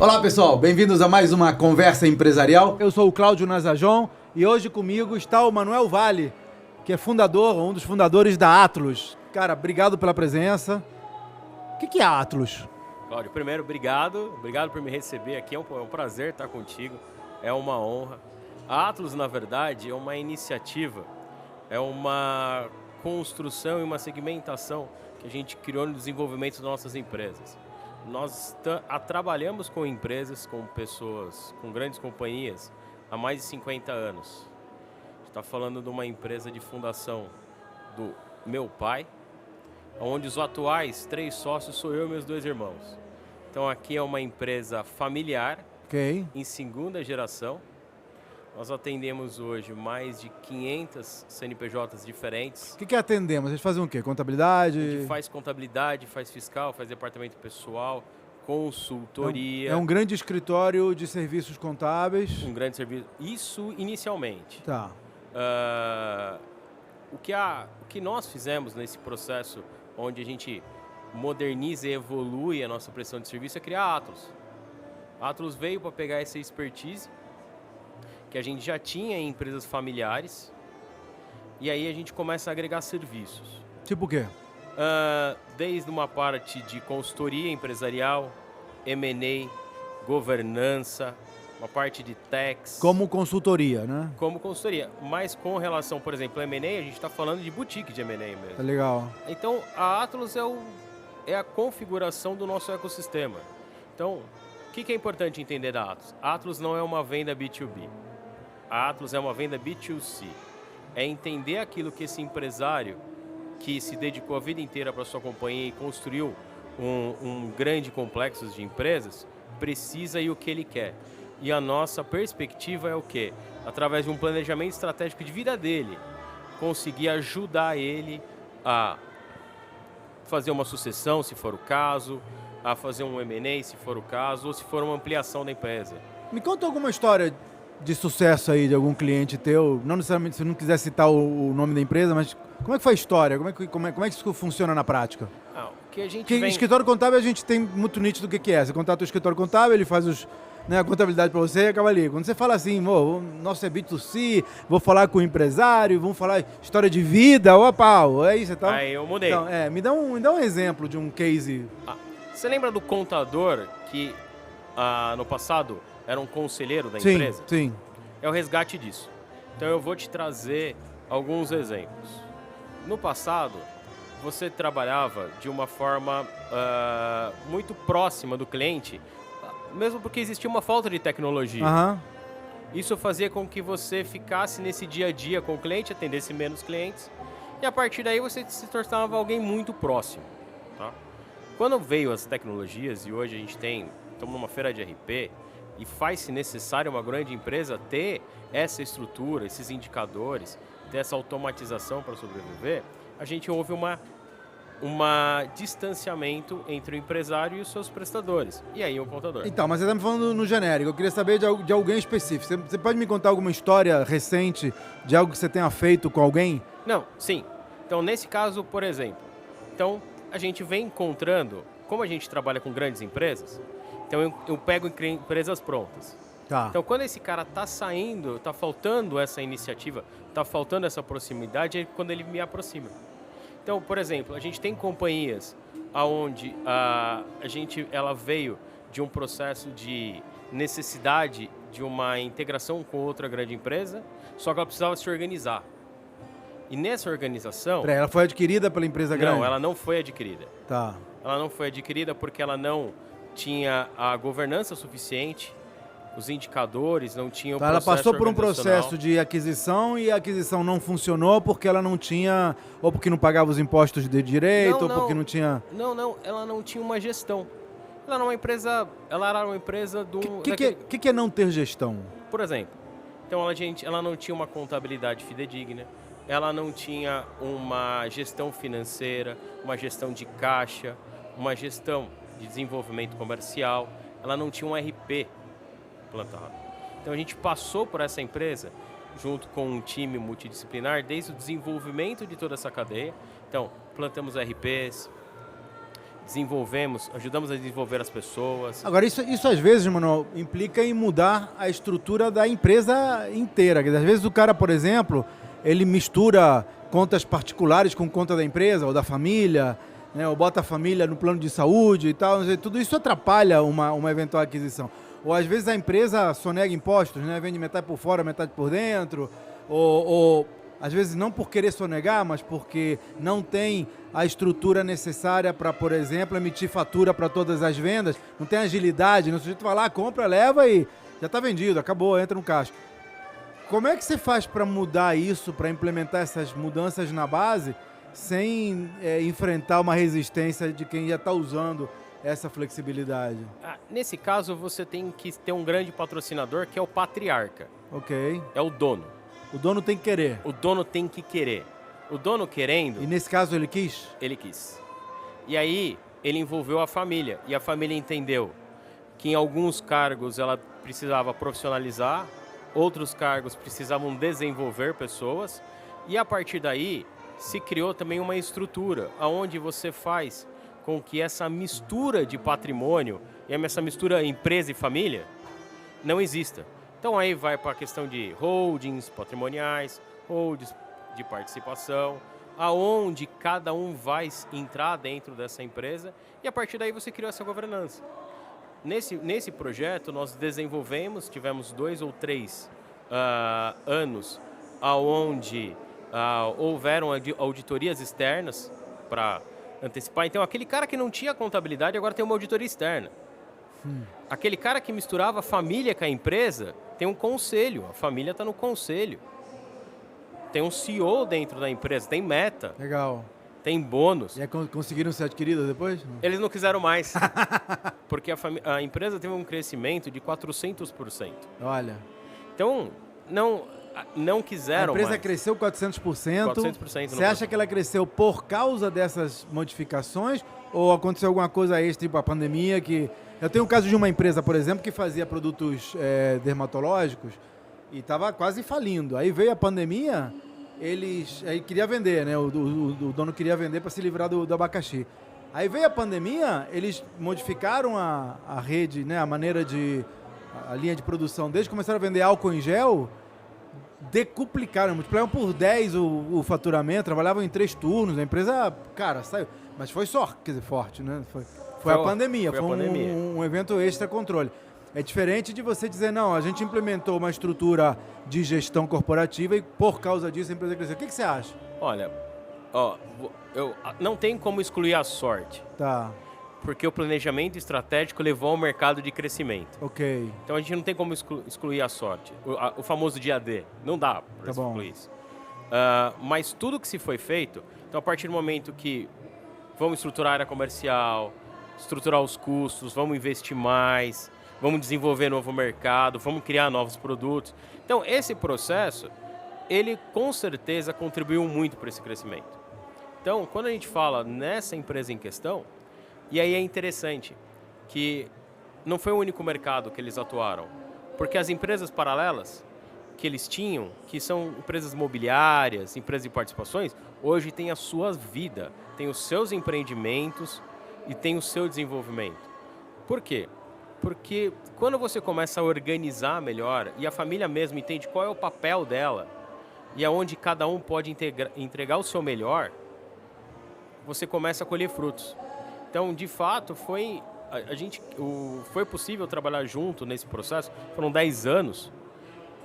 Olá pessoal, bem-vindos a mais uma conversa empresarial. Eu sou o Cláudio Nazajon e hoje comigo está o Manuel Vale, que é fundador, um dos fundadores da Atlus. Cara, obrigado pela presença. O que é a Atlus? Cláudio, primeiro, obrigado por me receber aqui, é um prazer estar contigo, é uma honra. A Atlus, na verdade, é uma iniciativa, é uma construção e uma segmentação que a gente criou no desenvolvimento das nossas empresas. Nós trabalhamos com empresas, com pessoas, com grandes companhias há mais de 50 anos. A gente está falando de uma empresa de fundação do meu pai, onde os atuais 3 sócios sou eu e meus 2 irmãos. Então aqui é uma empresa familiar, em segunda geração. Nós atendemos hoje mais de 500 CNPJs diferentes. O que atendemos? Vocês fazem o quê? Contabilidade? A gente faz contabilidade, faz fiscal, faz departamento pessoal, consultoria. É um grande escritório de serviços contábeis. Um grande serviço. Isso inicialmente. Tá. O que nós fizemos nesse processo onde a gente moderniza e evolui a nossa prestação de serviço é criar a Atlus. A Atlus veio para pegar essa expertise que a gente já tinha em empresas familiares, e aí a gente começa a agregar serviços. Tipo o quê? Desde uma parte de consultoria empresarial, M&A, governança, uma parte de tax. Como consultoria, né? Como consultoria, mas com relação, por exemplo, ao M&A, a gente está falando de boutique de M&A mesmo. Tá legal. Então, a Atlus é a configuração do nosso ecossistema. Então, o que é importante entender da Atlus? A Atlus não é uma venda B2B. A Atlus é uma venda B2C. É entender aquilo que esse empresário que se dedicou a vida inteira para a sua companhia e construiu um grande complexo de empresas precisa e o que ele quer. E a nossa perspectiva é o quê? Através de um planejamento estratégico de vida dele, conseguir ajudar ele a fazer uma sucessão, se for o caso, a fazer um M&A, se for o caso, ou se for uma ampliação da empresa. Me conta alguma história de sucesso aí de algum cliente teu, não necessariamente se não quiser citar o nome da empresa, mas como é que foi a história? Como é que isso funciona na prática? Escritório contábil a gente tem muito nítido do que é. Você contrata o escritório contábil, ele faz a contabilidade para você e acaba ali. Quando você fala assim, nosso é B2C, vou falar com o empresário, vamos falar história de vida, é isso e tal. Aí eu mudei. Então, me dá um exemplo de um case. Você lembra do contador que no passado era um conselheiro da empresa? Sim. É o resgate disso. Então eu vou te trazer alguns exemplos. No passado, você trabalhava de uma forma muito próxima do cliente, mesmo porque existia uma falta de tecnologia. Uhum. Isso fazia com que você ficasse nesse dia a dia com o cliente, atendesse menos clientes, e a partir daí você se tornava alguém muito próximo. Tá? Quando veio as tecnologias, e hoje a gente estamos numa feira de RP, e faz-se necessário uma grande empresa ter essa estrutura, esses indicadores, ter essa automatização para sobreviver, a gente houve um distanciamento entre o empresário e os seus prestadores. E aí o contador. Então, mas você está me falando no genérico. Eu queria saber de alguém específico. Você pode me contar alguma história recente de algo que você tenha feito com alguém? Não, sim. Então, nesse caso, por exemplo, a gente vem encontrando, como a gente trabalha com grandes empresas, então eu pego empresas prontas. Tá. Então, quando esse cara está saindo, está faltando essa iniciativa, está faltando essa proximidade, é quando ele me aproxima. Então, por exemplo, a gente tem companhias onde ela veio de um processo de necessidade de uma integração com outra grande empresa, só que ela precisava se organizar. E nessa organização... Ela foi adquirida pela empresa grande? Não, ela não foi adquirida. Tá. Ela não foi adquirida porque ela não tinha a governança suficiente, os indicadores, não tinham ela passou por um processo de aquisição e a aquisição não funcionou porque ela não tinha, ou porque não pagava os impostos de direito, ou porque não tinha... Não, ela não tinha uma gestão. Ela era uma empresa do... O que é não ter gestão? Por exemplo, então ela não tinha uma contabilidade fidedigna, ela não tinha uma gestão financeira, uma gestão de caixa, uma gestão de desenvolvimento comercial, ela não tinha um RP plantado. Então a gente passou por essa empresa junto com um time multidisciplinar desde o desenvolvimento de toda essa cadeia. Então, plantamos RPs, ajudamos a desenvolver as pessoas. Agora, isso às vezes, Manuel, implica em mudar a estrutura da empresa inteira. Às vezes o cara, por exemplo, ele mistura contas particulares com conta da empresa ou da família, né, ou bota a família no plano de saúde e tal. Tudo isso atrapalha uma eventual aquisição. Ou às vezes a empresa sonega impostos, né, vende metade por fora, metade por dentro, ou às vezes não por querer sonegar, mas porque não tem a estrutura necessária para, por exemplo, emitir fatura para todas as vendas, não tem agilidade, o sujeito vai lá, compra, leva e já está vendido, acabou, entra no caixa. Como é que você faz para mudar isso, para implementar essas mudanças na base, sem enfrentar uma resistência de quem já está usando essa flexibilidade? Nesse caso, você tem que ter um grande patrocinador, que é o patriarca. Ok. É o dono. O dono tem que querer. O dono tem que querer. O dono querendo... E nesse caso ele quis? Ele quis. E aí, ele envolveu a família. E a família entendeu que em alguns cargos ela precisava profissionalizar, outros cargos precisavam desenvolver pessoas. E a partir daí, se criou também uma estrutura, onde você faz com que essa mistura de patrimônio e essa mistura empresa e família não exista. Então aí vai para a questão de holdings patrimoniais, holdings de participação, aonde cada um vai entrar dentro dessa empresa e a partir daí você criou essa governança. Nesse projeto nós desenvolvemos, tivemos 2 ou 3 anos aonde houveram auditorias externas para antecipar. Então aquele cara que não tinha contabilidade agora tem uma auditoria externa. Aquele cara que misturava a família com a empresa tem um conselho, a família está no conselho. Tem um CEO dentro da empresa, tem meta. Legal. Tem bônus. E conseguiram ser adquiridas depois? Eles não quiseram mais, porque a empresa teve um crescimento de 400%. Olha. Então, não quiseram mais. A empresa cresceu 400%. 400%. Você acha que ela cresceu por causa dessas modificações? Ou aconteceu alguma coisa extra, tipo a pandemia, que... Eu tenho um caso de uma empresa, por exemplo, que fazia produtos dermatológicos e estava quase falindo. Aí veio a pandemia, aí queria vender, né? O dono queria vender para se livrar do abacaxi. Aí veio a pandemia, eles modificaram a rede, né? A linha de produção deles, começaram a vender álcool em gel, decuplicaram, multiplicaram por 10 o faturamento, trabalhavam em 3 turnos, a empresa, cara, saiu. Mas foi forte, né? Foi a pandemia, foi um evento extra controle. É diferente de você dizer, não, a gente implementou uma estrutura de gestão corporativa e por causa disso a empresa cresceu. O que você acha? Olha, eu não tem como excluir a sorte. Tá. Porque o planejamento estratégico levou ao mercado de crescimento. Ok. Então a gente não tem como excluir a sorte. O famoso dia D. Não dá para excluir isso. Mas tudo que se foi feito, então a partir do momento que vamos estruturar a área comercial, estruturar os custos, vamos investir mais, vamos desenvolver novo mercado, vamos criar novos produtos. Então, esse processo, ele com certeza contribuiu muito para esse crescimento. Então, quando a gente fala nessa empresa em questão, e aí é interessante que não foi o único mercado que eles atuaram, porque as empresas paralelas que eles tinham, que são empresas imobiliárias, empresas de participações, hoje têm a sua vida, têm os seus empreendimentos, e tem o seu desenvolvimento. Por quê? Porque quando você começa a organizar melhor e a família mesmo entende qual é o papel dela e aonde cada um pode entregar o seu melhor, você começa a colher frutos. Então, de fato, foi possível trabalhar junto nesse processo. Foram 10 anos,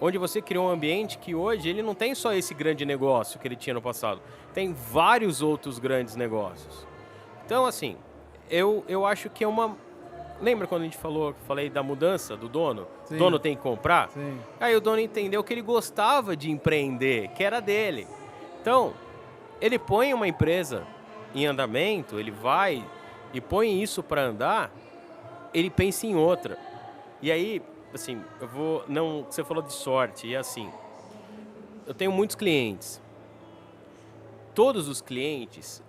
onde você criou um ambiente que hoje ele não tem só esse grande negócio que ele tinha no passado. Tem vários outros grandes negócios. Então, assim... Eu acho que é uma... Lembra quando a gente falei da mudança do dono? Sim. O dono tem que comprar? Sim. Aí o dono entendeu que ele gostava de empreender, que era dele. Então, ele põe uma empresa em andamento, ele vai e põe isso para andar, ele pensa em outra. E aí, assim, você falou de sorte, e assim, eu tenho muitos clientes. Todos os clientes,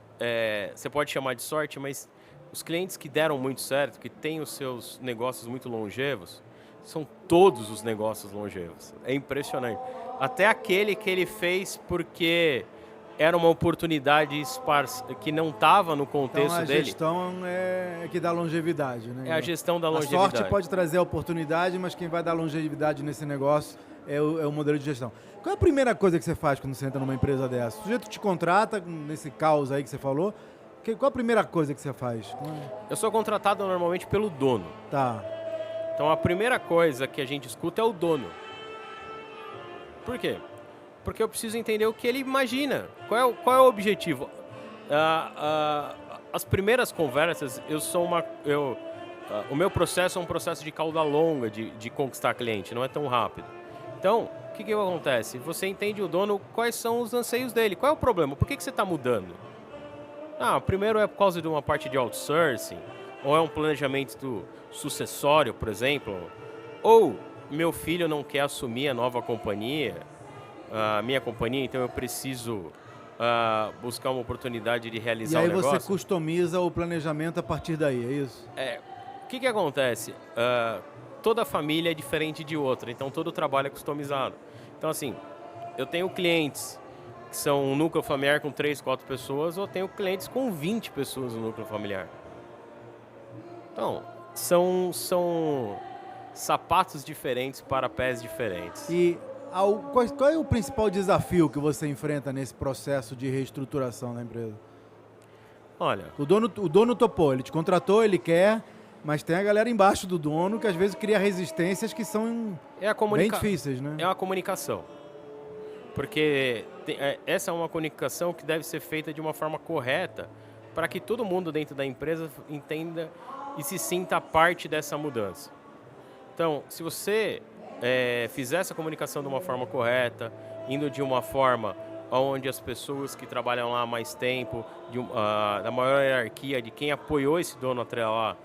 você pode chamar de sorte, mas... Os clientes que deram muito certo, que têm os seus negócios muito longevos, são todos os negócios longevos. É impressionante. Até aquele que ele fez porque era uma oportunidade que não estava no contexto então, dele. A gestão é que dá longevidade, né? É a gestão da longevidade. A sorte pode trazer a oportunidade, mas quem vai dar longevidade nesse negócio é o modelo de gestão. Qual é a primeira coisa que você faz quando você entra numa empresa dessa? O sujeito te contrata, nesse caos aí que você falou, qual a primeira coisa que você faz? Eu sou contratado normalmente pelo dono. Tá. Então a primeira coisa que a gente escuta é o dono. Por quê? Porque eu preciso entender o que ele imagina. Qual é o objetivo? As primeiras conversas, o meu processo é um processo de cauda longa de conquistar cliente, não é tão rápido. Então, o que acontece? Você entende o dono, quais são os anseios dele, qual é o problema, por que você está mudando? Primeiro é por causa de uma parte de outsourcing, ou é um planejamento sucessório, por exemplo, ou meu filho não quer assumir a nova companhia, a minha companhia, então eu preciso buscar uma oportunidade de realizar o negócio. E aí você customiza o planejamento a partir daí, é isso? O que acontece? Toda família é diferente de outra, então todo o trabalho é customizado. Então assim, eu tenho clientes que são um núcleo familiar com 3, 4 pessoas, ou tenho clientes com 20 pessoas no núcleo familiar. Então, são sapatos diferentes para pés diferentes. E qual é o principal desafio que você enfrenta nesse processo de reestruturação da empresa? Olha, o dono topou, ele te contratou, ele quer, mas tem a galera embaixo do dono que às vezes cria resistências que são bem difíceis, né? É uma comunicação. Porque essa é uma comunicação que deve ser feita de uma forma correta para que todo mundo dentro da empresa entenda e se sinta parte dessa mudança. Então, se você fizer essa comunicação de uma forma correta, indo de uma forma onde as pessoas que trabalham lá há mais tempo, da maior hierarquia, de quem apoiou esse dono até lá,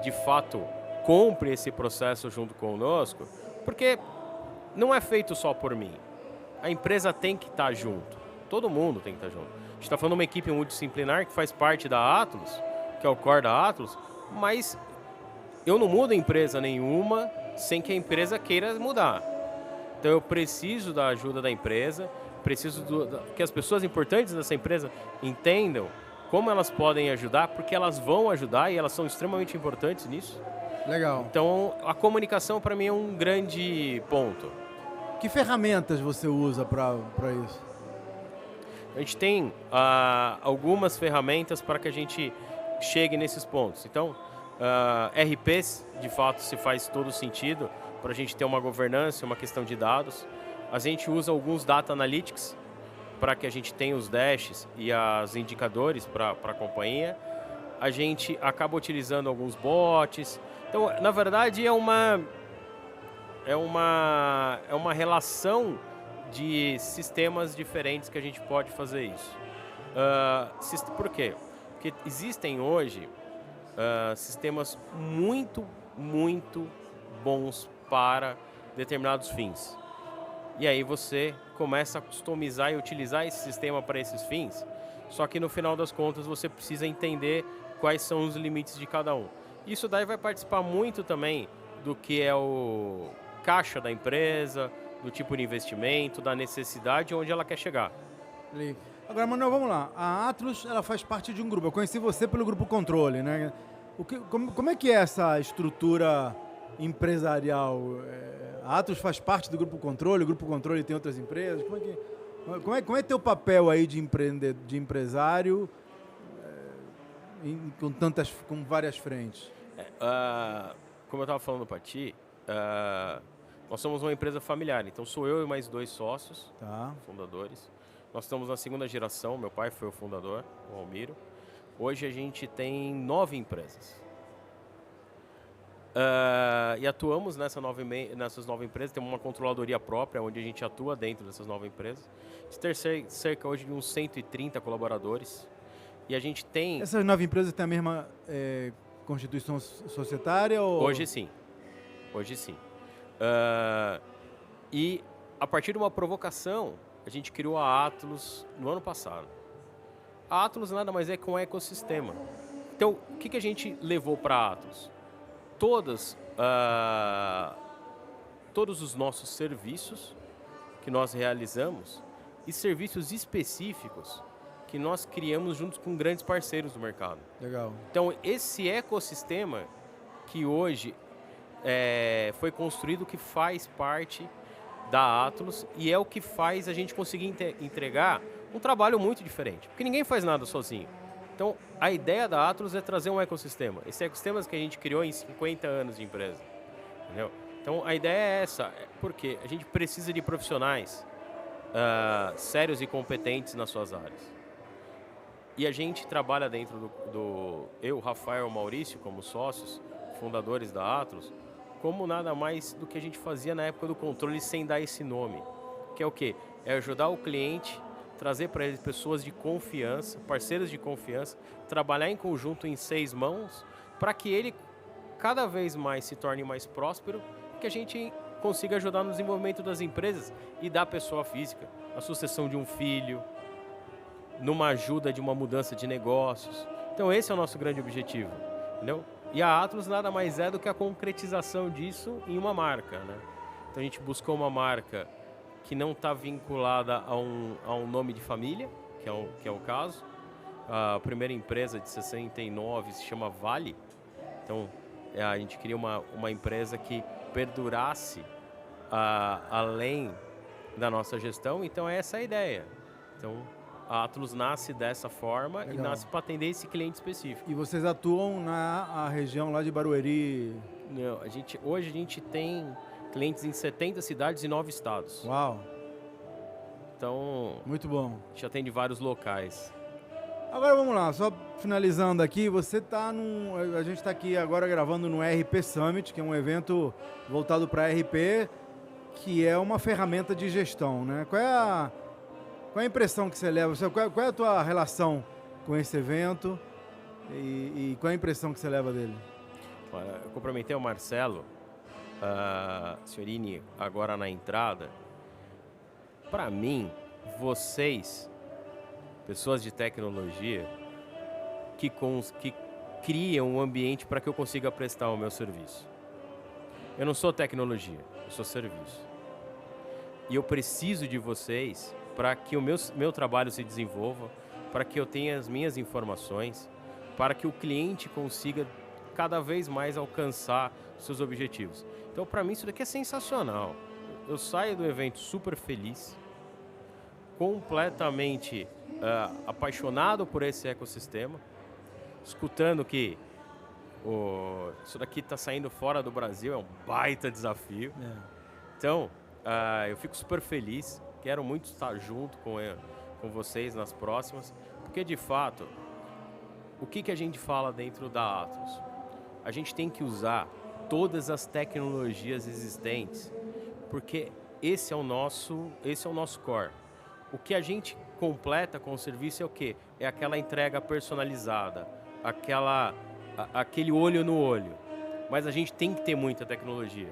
de fato, compre esse processo junto conosco, porque não é feito só por mim. A empresa tem que estar junto. Todo mundo tem que estar junto. A gente está falando de uma equipe multidisciplinar que faz parte da Atlus, que é o core da Atlus, mas eu não mudo empresa nenhuma sem que a empresa queira mudar. Então eu preciso da ajuda da empresa, preciso que as pessoas importantes dessa empresa entendam como elas podem ajudar, porque elas vão ajudar e elas são extremamente importantes nisso. Legal. Então a comunicação para mim é um grande ponto. Que ferramentas você usa para isso? A gente tem algumas ferramentas para que a gente chegue nesses pontos. Então, RPs, de fato, se faz todo sentido para a gente ter uma governança, uma questão de dados. A gente usa alguns data analytics para que a gente tenha os dashes e os indicadores para a companhia. A gente acaba utilizando alguns bots. Então, na verdade, é uma relação de sistemas diferentes que a gente pode fazer isso. Por quê? Porque existem hoje sistemas muito, muito bons para determinados fins. E aí você começa a customizar e utilizar esse sistema para esses fins, só que no final das contas você precisa entender quais são os limites de cada um. Isso daí vai participar muito também do que é o caixa da empresa, do tipo de investimento, da necessidade, onde ela quer chegar. Agora, Manuel, vamos lá. A Atlus, ela faz parte de um grupo. Eu conheci você pelo Grupo Controle, né? Como é que é essa estrutura empresarial? A Atlus faz parte do Grupo Controle, o Grupo Controle tem outras empresas? Como é teu papel aí de empresário com várias frentes? Como eu estava falando para ti, nós somos uma empresa familiar, então sou eu e mais 2 sócios, fundadores. Nós estamos na 2ª geração, meu pai foi o fundador, o Almiro. Hoje a gente tem 9 empresas. E atuamos nessas 9 empresas, temos uma controladoria própria, onde a gente atua dentro dessas 9 empresas. A gente tem cerca hoje de uns 130 colaboradores. E a gente tem... Essas 9 empresas têm a mesma constituição societária? Ou... Hoje sim. E a partir de uma provocação, a gente criou a Atlus no ano passado. A Atlus nada mais é que um ecossistema. Então, o que a gente levou para a Atlus? Todos os nossos serviços que nós realizamos, e serviços específicos que nós criamos juntos com grandes parceiros do mercado. Legal. Então, esse ecossistema que hoje foi construído, que faz parte da Atlus e é o que faz a gente conseguir entregar um trabalho muito diferente, porque ninguém faz nada sozinho. Então, a ideia da Atlus é trazer um ecossistema. Esse ecossistema que a gente criou em 50 anos de empresa. Entendeu? Então, a ideia é essa, porque a gente precisa de profissionais sérios e competentes nas suas áreas. E a gente trabalha dentro eu, Rafael e o Maurício, como sócios, fundadores da Atlus, como nada mais do que a gente fazia na época do controle sem dar esse nome. Que é o quê? É ajudar o cliente, trazer para ele pessoas de confiança, parceiros de confiança, trabalhar em conjunto em 6 mãos, para que ele cada vez mais se torne mais próspero, que a gente consiga ajudar no desenvolvimento das empresas e da pessoa física, na sucessão de um filho, numa ajuda de uma mudança de negócios. Então esse é o nosso grande objetivo, entendeu? E a Atlus nada mais é do que a concretização disso em uma marca, né? Então a gente buscou uma marca que não está vinculada a um nome de família, que é o caso. A primeira empresa de 69 se chama Vale. Então a gente queria uma empresa que perdurasse além da nossa gestão. Então essa é a ideia. Então a Atlus nasce dessa forma. Legal. E nasce para atender esse cliente específico. E vocês atuam na região lá de Barueri? Não, hoje a gente tem clientes em 70 cidades e 9 estados. Uau! Então, muito bom. A gente atende vários locais. Agora vamos lá, só finalizando aqui, a gente está aqui agora gravando no RP Summit, que é um evento voltado para RP, que é uma ferramenta de gestão, né? Qual é a impressão que você leva? Qual é a tua relação com esse evento e qual é a impressão que você leva dele? Eu cumprimentei o Marcelo Ciorini agora na entrada. Para mim, vocês, pessoas de tecnologia, que criam um ambiente para que eu consiga prestar o meu serviço. Eu não sou tecnologia, eu sou serviço. E eu preciso de vocês para que o meu trabalho se desenvolva, para que eu tenha as minhas informações, para que o cliente consiga cada vez mais alcançar seus objetivos. Então, para mim, isso daqui é sensacional. Eu saio do evento super feliz, completamente apaixonado por esse ecossistema, escutando que isso daqui está saindo fora do Brasil, é um baita desafio. Então, eu fico super feliz, quero muito estar junto com vocês nas próximas, porque de fato, o que a gente fala dentro da Atlus? A gente tem que usar todas as tecnologias existentes, porque esse é o nosso core. O que a gente completa com o serviço é o quê? É aquela entrega personalizada, aquele olho no olho. Mas a gente tem que ter muita tecnologia.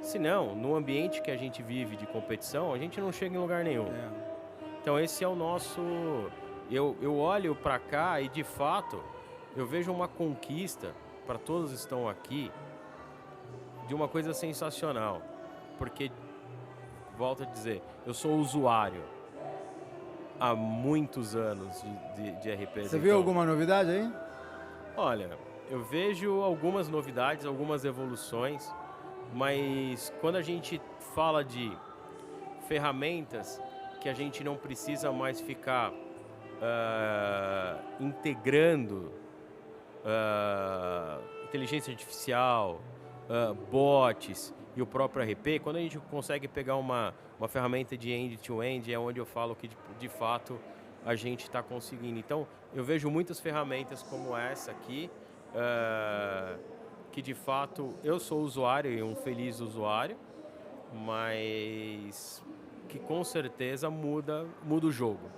Senão, no ambiente que a gente vive de competição, a gente não chega em lugar nenhum. Então esse é o nosso... Eu olho para cá e, de fato, eu vejo uma conquista para todos que estão aqui de uma coisa sensacional. Porque, volto a dizer, eu sou usuário há muitos anos de RPs. Você viu alguma novidade aí? Olha, eu vejo algumas novidades, algumas evoluções, mas quando a gente fala de ferramentas que a gente não precisa mais ficar integrando inteligência artificial, bots e o próprio RP, quando a gente consegue pegar uma ferramenta de end-to-end, é onde eu falo que de fato a gente está conseguindo. Então, eu vejo muitas ferramentas como essa aqui, que de fato eu sou usuário e um feliz usuário, mas que com certeza muda o jogo.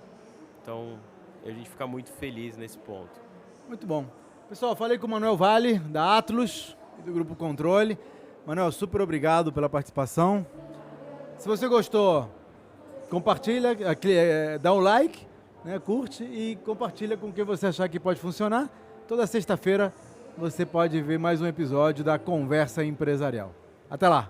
Então, a gente fica muito feliz nesse ponto. Muito bom. Pessoal, falei com o Manuel Vale, da Atlus e do Grupo Controle. Manuel, super obrigado pela participação. Se você gostou, compartilha, dá um like, né, curte e compartilha com quem você achar que pode funcionar. Toda sexta-feira você pode ver mais um episódio da Conversa Empresarial. Até lá!